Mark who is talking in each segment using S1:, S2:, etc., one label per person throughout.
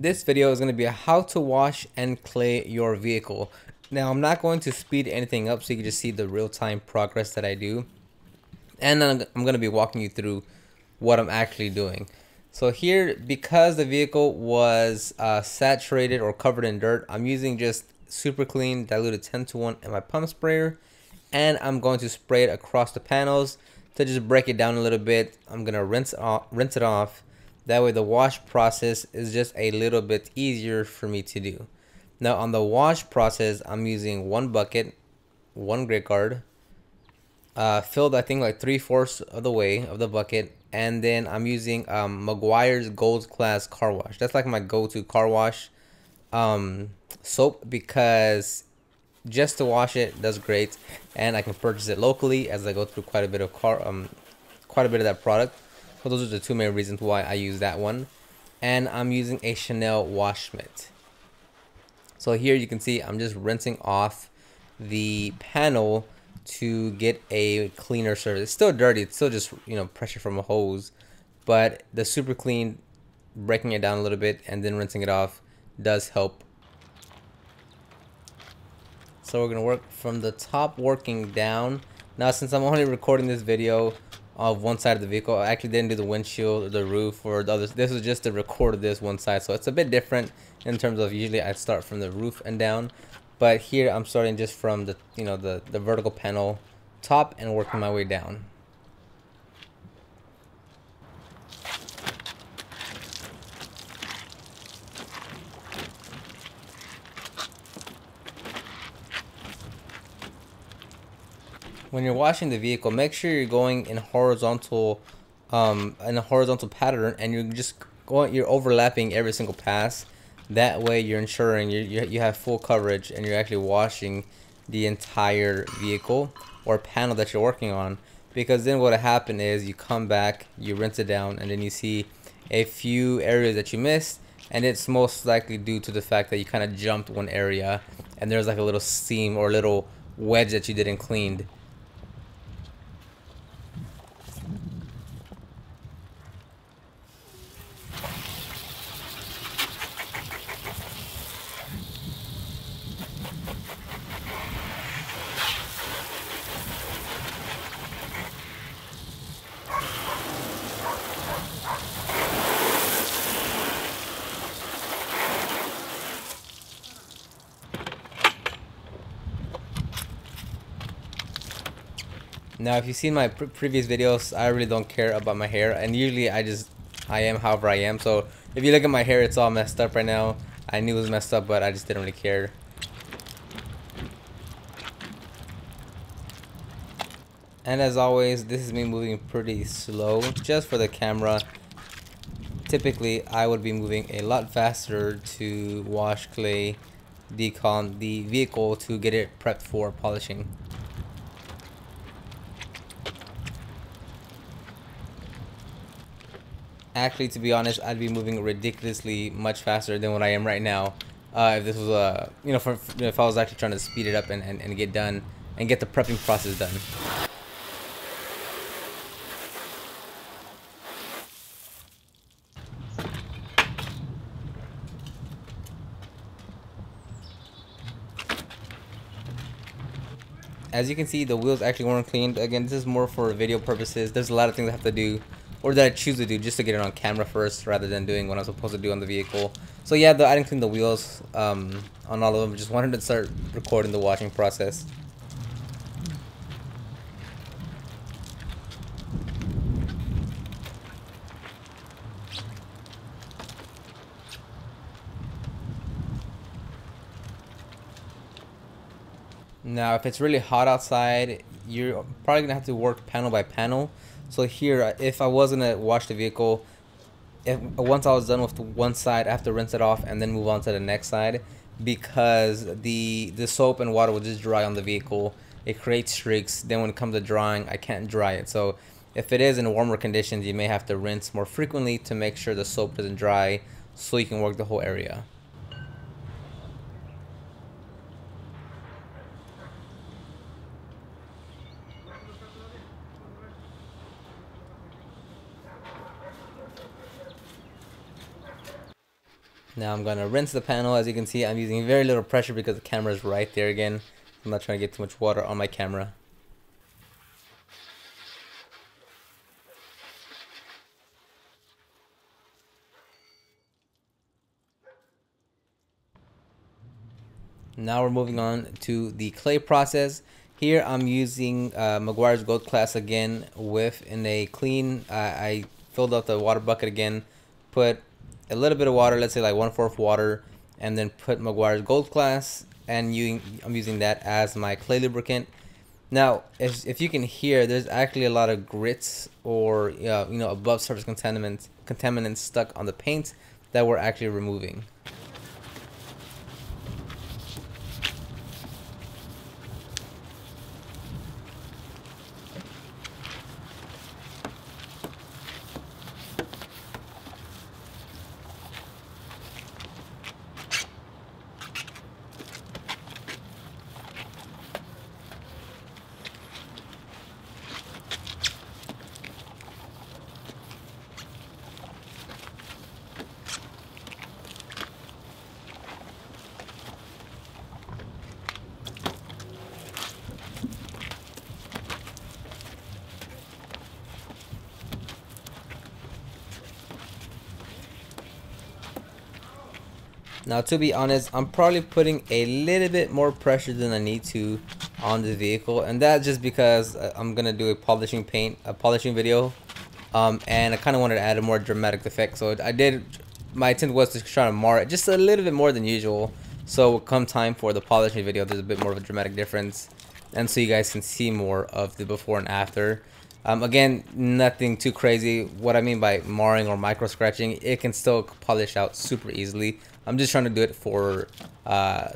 S1: This video is going to be how to wash and clay your vehicle. Now I'm not going to speed anything up so you can just see the real-time progress that I do. And then I'm going to be walking you through what I'm actually doing. So here, because the vehicle was saturated or covered in dirt, I'm using just super clean diluted 10-to-1 in my pump sprayer. And I'm going to spray it across the panels to just break it down a little bit. I'm going to rinse it off. That way the wash process is just a little bit easier for me to do. Now on the wash process, I'm using one bucket, one grit guard, filled I think like 3/4 of the way of the bucket, and then I'm using Meguiar's Gold Class car wash. That's like my go-to car wash soap, because just to wash it does great, and I can purchase it locally as I go through quite a bit of that product. So those are the two main reasons why I use that one. And I'm using a Chanel wash mitt. So here you can see I'm just rinsing off the panel to get a cleaner surface. It's still dirty, it's still just, you know, pressure from a hose, but the super clean, breaking it down a little bit and then rinsing it off does help. So we're gonna work from the top working down. Now since I'm only recording this video of one side of the vehicle, I actually didn't do the windshield or the roof or the others. This was just to record this one side, so it's a bit different in terms of usually I start from the roof and down, but here I'm starting just from the, you know, the vertical panel top and working my way down. When you're washing the vehicle, make sure you're going in a horizontal pattern, and you're overlapping every single pass. That way you're ensuring you have full coverage and you're actually washing the entire vehicle or panel that you're working on. Because then what'll happen is you come back, you rinse it down, and then you see a few areas that you missed, and it's most likely due to the fact that you kind of jumped one area and there's like a little seam or a little wedge that you didn't clean. Now, if you've seen my previous videos, I really don't care about my hair, and usually I am however I am. So if you look at my hair, it's all messed up right now. I knew it was messed up, but I just didn't really care. And as always, this is me moving pretty slow just for the camera. Typically, I would be moving a lot faster to wash, clay, decon the vehicle to get it prepped for polishing. Actually, to be honest, I'd be moving ridiculously much faster than what I am right now. If this was you know, if I was actually trying to speed it up and get done and get the prepping process done. As you can see, the wheels actually weren't cleaned. Again, this is more for video purposes. There's a lot of things I have to do, or that I choose to do just to get it on camera first, rather than doing what I'm supposed to do on the vehicle. So yeah, I didn't clean the wheels on all of them. Just wanted to start recording the washing process. Now, if it's really hot outside, you're probably gonna have to work panel by panel. So here, if I was gonna wash the vehicle, once I was done with one side, I have to rinse it off and then move on to the next side, because the soap and water will just dry on the vehicle. It creates streaks. Then when it comes to drying, I can't dry it. So if it is in warmer conditions, you may have to rinse more frequently to make sure the soap doesn't dry, so you can work the whole area. Now I'm gonna rinse the panel. As you can see, I'm using very little pressure because the camera is right there again. I'm not trying to get too much water on my camera. Now we're moving on to the clay process. Here I'm using Maguire's Gold Class again in a clean. I filled up the water bucket again, put a little bit of water, let's say like 1/4 water, and then put Maguire's Gold Class, and I'm using that as my clay lubricant. Now, if you can hear, there's actually a lot of grits or above surface contaminants stuck on the paint that we're actually removing. Now, to be honest, I'm probably putting a little bit more pressure than I need to on the vehicle, and that's just because I'm gonna do a polishing video, and I kind of wanted to add a more dramatic effect. So my intent was to try to mar it just a little bit more than usual. So come time for the polishing video, there's a bit more of a dramatic difference, and so you guys can see more of the before and after. Again, nothing too crazy. What I mean by marring or micro scratching, it can still polish out super easily. I'm just trying to do it for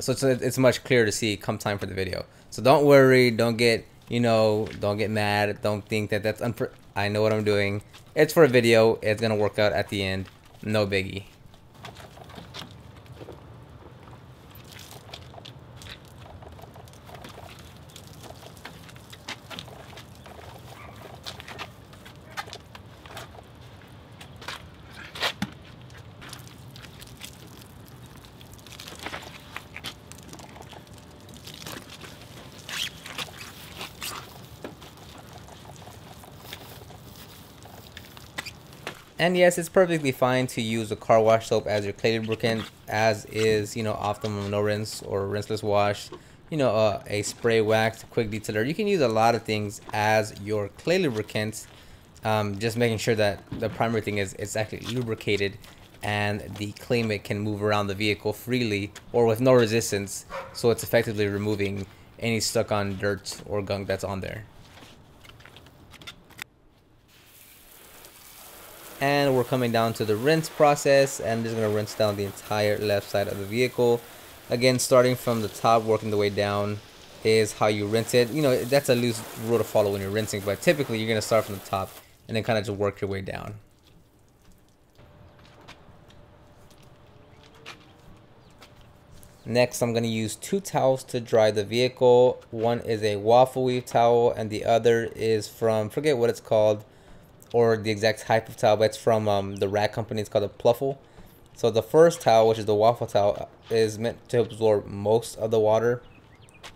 S1: so it's much clearer to see come time for the video. So don't worry, don't get mad, don't think that that's I know what I'm doing. It's for a video, it's gonna work out at the end, no biggie. And yes, it's perfectly fine to use a car wash soap as your clay lubricant, as is, Optimum no rinse or rinseless wash, a spray wax, quick detailer. You can use a lot of things as your clay lubricant, just making sure that the primary thing is it's actually lubricated and the clay can move around the vehicle freely or with no resistance, so it's effectively removing any stuck on dirt or gunk that's on there. And we're coming down to the rinse process, and I'm just going to rinse down the entire left side of the vehicle. Again, starting from the top, working the way down is how you rinse it. That's a loose rule to follow when you're rinsing, but typically you're going to start from the top and then kind of just work your way down. Next, I'm going to use 2 towels to dry the vehicle. One is a waffle weave towel, and the other is from, forget what it's called, or the exact type of towel, but it's from the rag company. It's called a pluffle. So the first towel, which is the waffle towel, is meant to absorb most of the water.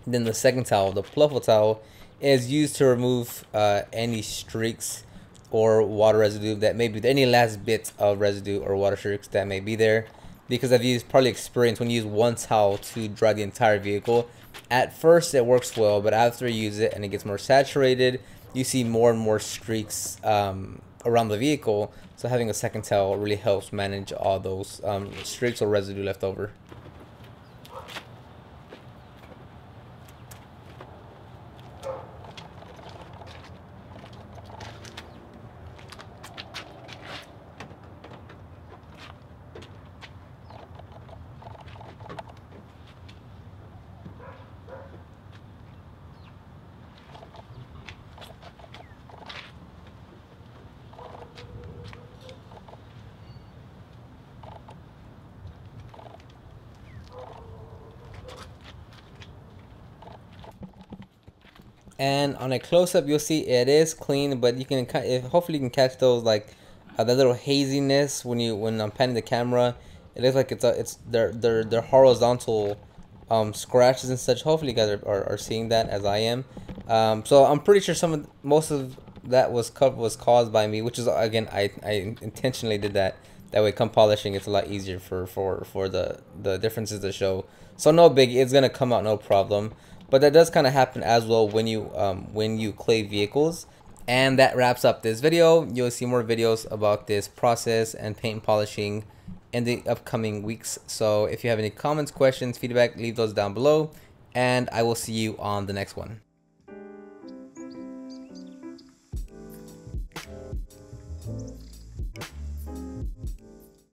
S1: Then the second towel, the pluffle towel, is used to remove any streaks or water residue that may be, any last bits of residue or water streaks that may be there. Because I've probably experienced when you use one towel to dry the entire vehicle, at first it works well, but after you use it and it gets more saturated, you see more and more streaks around the vehicle. So having a second towel really helps manage all those streaks or residue left over. And on a close-up, you'll see it is clean, but you can hopefully you can catch those like that little haziness when I'm panning the camera. It looks like it's their horizontal scratches and such. Hopefully you guys are seeing that as I am. So I'm pretty sure most of that was caused by me, which is, again, I intentionally did that. That way, come polishing, it's a lot easier for the differences to show. So no big, it's gonna come out no problem. But that does kind of happen as well when you clay vehicles. And that wraps up this video. You'll see more videos about this process and paint polishing in the upcoming weeks. So if you have any comments, questions, feedback, leave those down below, and I will see you on the next one.